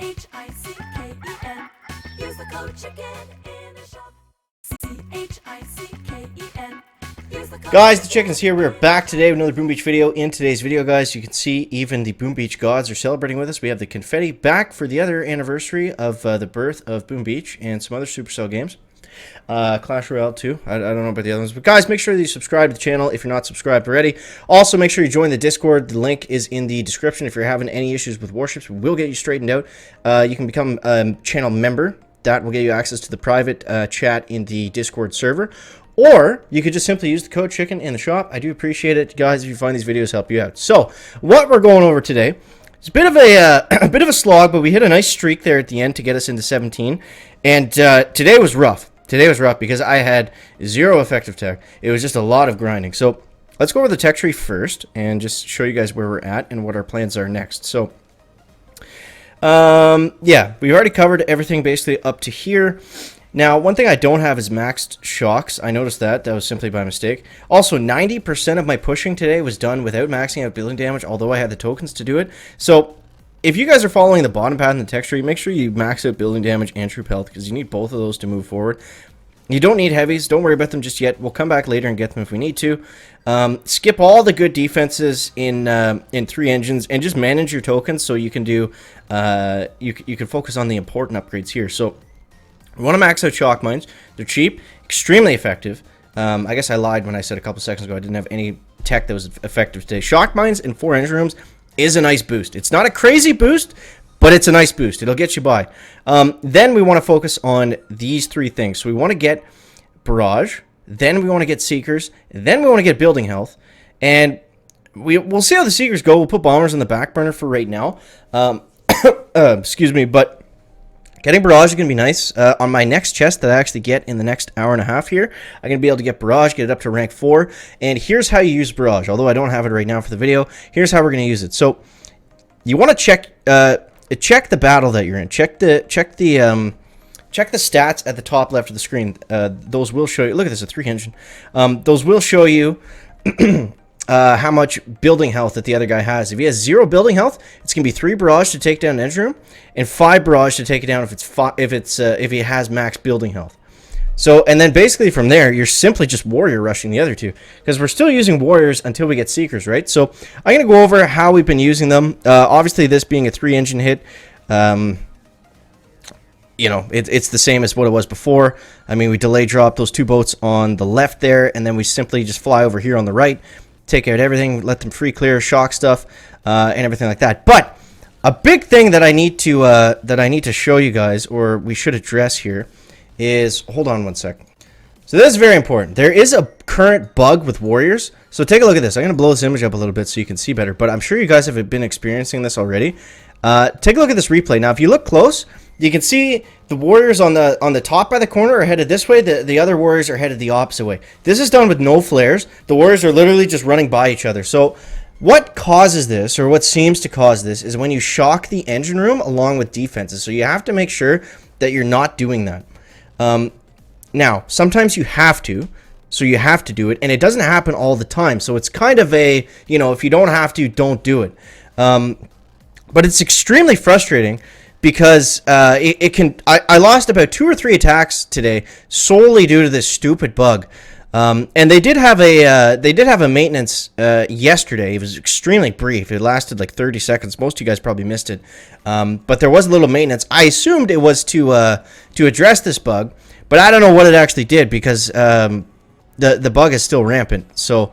CHICKEN. Use the code chicken in the shop. CHICKEN. Guys, the Chicken's here. We're back today with another Boom Beach video. In today's video, guys, you can see even the Boom Beach gods are celebrating with us. We have the confetti back for the other anniversary of the birth of Boom Beach and some other Supercell games. Clash Royale too. I don't know about the other ones. But guys, make sure that you subscribe to the channel if you're not subscribed already. Also, make sure you join the Discord. The link is in the description. If you're having any issues with Warships, we will get you straightened out. You can become a channel member. That will get you access to the private chat in the Discord server. Or you could just simply use the code chicken in the shop. I do appreciate it, guys, if you find these videos help you out. So, what we're going over today, it's a bit of a bit of a slog, but we hit a nice streak there at the end to get us into 17. And today was rough. Today was rough because I had 0 effective tech. It was just a lot of grinding. So, let's go over the tech tree first and just show you guys where we're at and what our plans are next. So, yeah, we've already covered everything basically up to here. Now, one thing I don't have is maxed shocks. I noticed that. That was simply by mistake. Also, 90% of my pushing today was done without maxing out building damage, although I had the tokens to do it. So, if you guys are following the bottom path in the tech tree, make sure you max out building damage and troop health, because you need both of those to move forward. You don't need heavies. Don't worry about them just yet. We'll come back later and get them if we need to. Skip all the good defenses in 3 engines and just manage your tokens so you can do you can focus on the important upgrades here. So, we want to max out shock mines. They're cheap, extremely effective. I guess I lied when I said a couple seconds ago I didn't have any tech that was effective today. Shock mines in 4 engine rooms is a nice boost. It's not a crazy boost, but it's a nice boost. It'll get you by. Then we want to focus on these 3 things. So we want to get barrage, then we want to get seekers, then we want to get building health, and we'll see how the seekers go. We'll put bombers on the back burner for right now. Excuse me, but getting barrage is going to be nice. On my next chest that I actually get in the next hour and a half here, I'm going to be able to get barrage, get it up to rank 4. And here's how you use barrage. Although I don't have it right now for the video, here's how we're going to use it. So you want to check the battle that you're in. Check the stats at the top left of the screen. Those will show you. Look at this, a 3 engine. Those will show you how much building health that the other guy has. If he has 0 building health, it's gonna be 3 barrage to take down an engine room, and 5 barrage to take it down if he has max building health. So, and then basically from there, you're simply just warrior rushing the other 2, because we're still using warriors until we get seekers, right? So, I'm gonna go over how we've been using them. Obviously, this being a 3 engine hit, you know, it's the same as what it was before. I mean, we delay drop those 2 boats on the left there, and then we simply just fly over here on the right. Take out everything, let them free clear, shock stuff, and everything like that. But a big thing that I need to show you guys, or we should address here, is, hold on one second. So this is very important. There is a current bug with warriors. So take a look at this. I'm going to blow this image up a little bit so you can see better. But I'm sure you guys have been experiencing this already. Take a look at this replay. Now, if you look close, you can see the warriors on the top by the corner are headed this way. The other warriors are headed the opposite way. This is done with no flares. The warriors are literally just running by each other. So what causes this, or what seems to cause this, is when you shock the engine room along with defenses. So you have to make sure that you're not doing that. Now, sometimes you have to. So you have to do it. And it doesn't happen all the time. So it's kind of a, you know, if you don't have to, don't do it. But it's extremely frustrating, because I lost about 2 or 3 attacks today solely due to this stupid bug. And they did have a maintenance yesterday. It was extremely brief. It lasted like 30 seconds. Most of you guys probably missed it. But there was a little maintenance. I assumed it was to address this bug, but I don't know what it actually did, because the bug is still rampant. So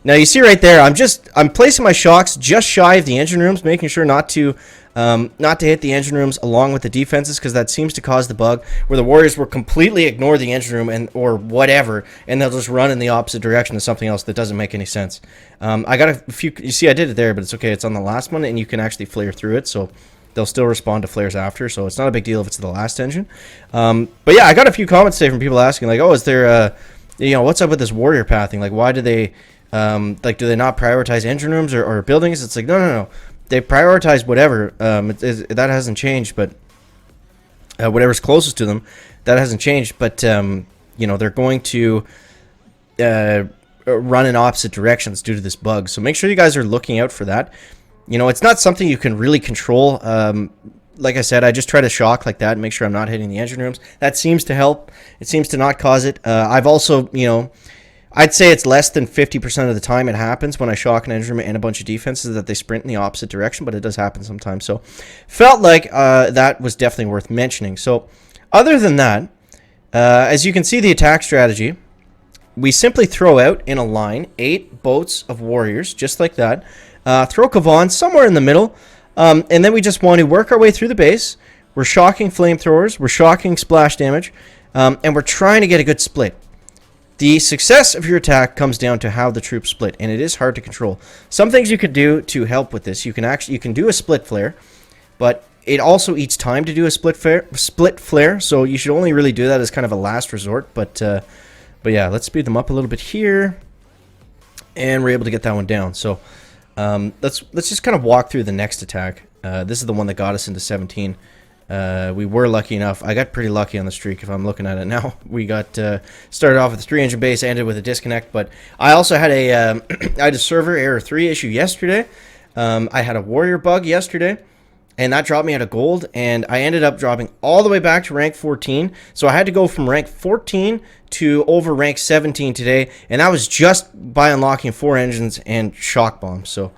now you see right there, I'm placing my shocks just shy of the engine rooms, making sure not to hit the engine rooms along with the defenses, because that seems to cause the bug where the warriors will completely ignore the engine room or whatever, and they'll just run in the opposite direction to something else that doesn't make any sense. I got a few. You see, I did it there, but it's okay. It's on the last one, and you can actually flare through it, so they'll still respond to flares after. So it's not a big deal if it's the last engine. But yeah, I got a few comments today from people asking, like, "Oh, is there what's up with this warrior pathing? Like, why do they do they not prioritize engine rooms or buildings?" It's like, no. They prioritize whatever. That hasn't changed, but whatever's closest to them, that hasn't changed. But you know, they're going to run in opposite directions due to this bug. So make sure you guys are looking out for that. You know, it's not something you can really control like I said, I just try to shock like that and make sure I'm not hitting the engine rooms. That seems to help. It seems to not cause it. I've also, I'd say it's less than 50% of the time it happens when I shock an engine room and a bunch of defenses that they sprint in the opposite direction, but it does happen sometimes. So felt like that was definitely worth mentioning. So other than that, as you can see, the attack strategy, we simply throw out in a line 8 boats of warriors, just like that. Throw Kavan somewhere in the middle, and then we just want to work our way through the base. We're shocking flamethrowers, we're shocking splash damage, and we're trying to get a good split. The success of your attack comes down to how the troops split, and it is hard to control. Some things you could do to help with this, you can do a split flare, but it also eats time to do a split flare, so you should only really do that as kind of a last resort. But yeah, let's speed them up a little bit here, and we're able to get that one down. So let's just kind of walk through the next attack. This is the one that got us into 17. We were lucky enough. I got pretty lucky on the streak if I'm looking at it now. We got started off with a 3-engine base, ended with a disconnect, but I also had I had a server error 3 issue yesterday. I had a warrior bug yesterday, and that dropped me out of gold, and I ended up dropping all the way back to rank 14. So I had to go from rank 14 to over rank 17 today, and that was just by unlocking 4 engines and shock bombs. So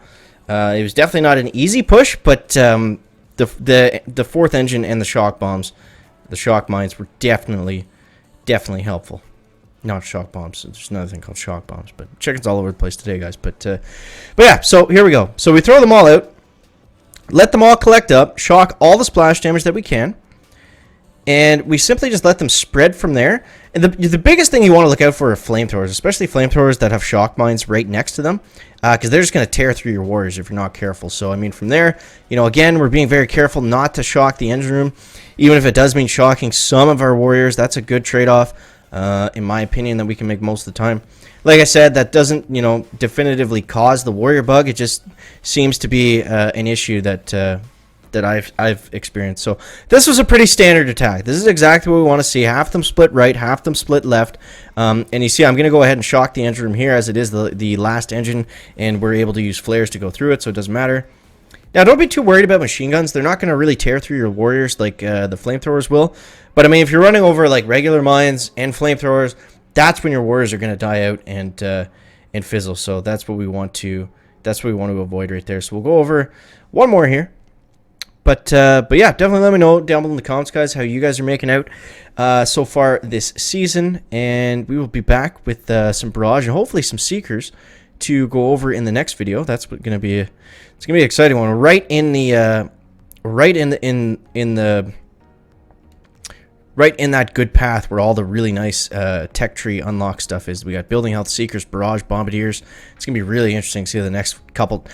it was definitely not an easy push, but the 4th engine and the shock bombs, the shock mines, were definitely helpful. Not shock bombs. There's another thing called shock bombs, but chickens all over the place today, guys. But yeah, so here we go. So we throw them all out, let them all collect up, shock all the splash damage that we can, and we simply just let them spread from there. And the biggest thing you want to look out for are flamethrowers, especially flamethrowers that have shock mines right next to them, because they're just going to tear through your warriors if you're not careful. So, I mean, from there, again, we're being very careful not to shock the engine room, even if it does mean shocking some of our warriors. That's a good trade-off, in my opinion, that we can make most of the time. Like I said, that doesn't, definitively cause the warrior bug. It just seems to be an issue that I've experienced. So this was a pretty standard attack. This is exactly what we want to see. Half them split right, half them split left. And you see, I'm going to go ahead and shock the engine room here, as it is the last engine, and we're able to use flares to go through it, so it doesn't matter. Now, don't be too worried about machine guns. They're not going to really tear through your warriors like the flamethrowers will. But I mean, if you're running over like regular mines and flamethrowers, that's when your warriors are going to die out and fizzle. So that's what we want to avoid right there. So we'll go over one more here. But yeah, definitely let me know down below in the comments, guys, how you guys are making out so far this season. And we will be back with some barrage and hopefully some seekers to go over in the next video. That's going to be it's going to be an exciting one. Right in that good path where all the really nice tech tree unlock stuff is. We got building health, seekers, barrage, bombardiers. It's gonna be really interesting to see the next couple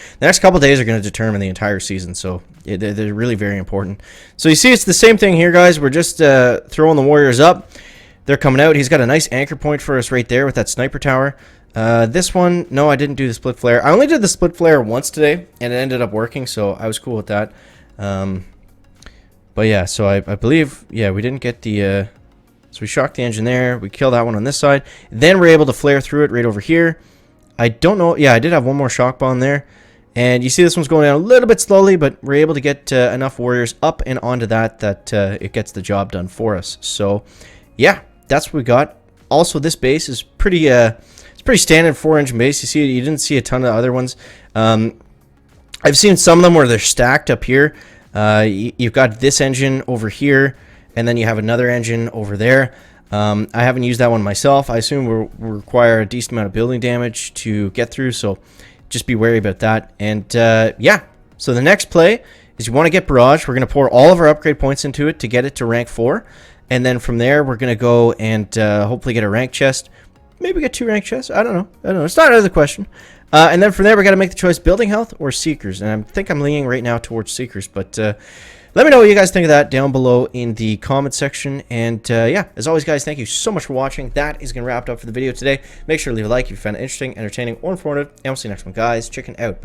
days are gonna determine the entire season. So they're really very important. So you see, it's the same thing here, guys. We're just throwing the warriors up. They're coming out. He's got a nice anchor point for us right there with that sniper tower. This one, no, I didn't do the split flare. I only did the split flare once today, and it ended up working, so I was cool with that. But yeah, so I believe, yeah, we didn't get the, so we shocked the engine there, we killed that one on this side, then we're able to flare through it right over here. I don't know, yeah, I did have one more shock bomb there, and you see this one's going down a little bit slowly, but we're able to get enough warriors up and onto that it gets the job done for us. So yeah, that's what we got. Also, this base is pretty, it's pretty standard 4-engine base. You see, you didn't see a ton of other ones. I've seen some of them where they're stacked up here. You've got this engine over here, and then you have another engine over there. I haven't used that one myself. I assume we'll require a decent amount of building damage to get through, so just be wary about that. And yeah, so the next play is you want to get barrage. We're going to pour all of our upgrade points into it to get it to rank 4, and then from there we're going to go and hopefully get a rank chest. Maybe get 2 rank chests. I don't know. It's not out of the question. And then from there, we got to make the choice: building health or seekers. And I think I'm leaning right now towards seekers. But let me know what you guys think of that down below in the comment section. And yeah, as always, guys, thank you so much for watching. That is going to wrap it up for the video today. Make sure to leave a like if you found it interesting, entertaining, or informative. And we'll see you next one, guys. Chicken out.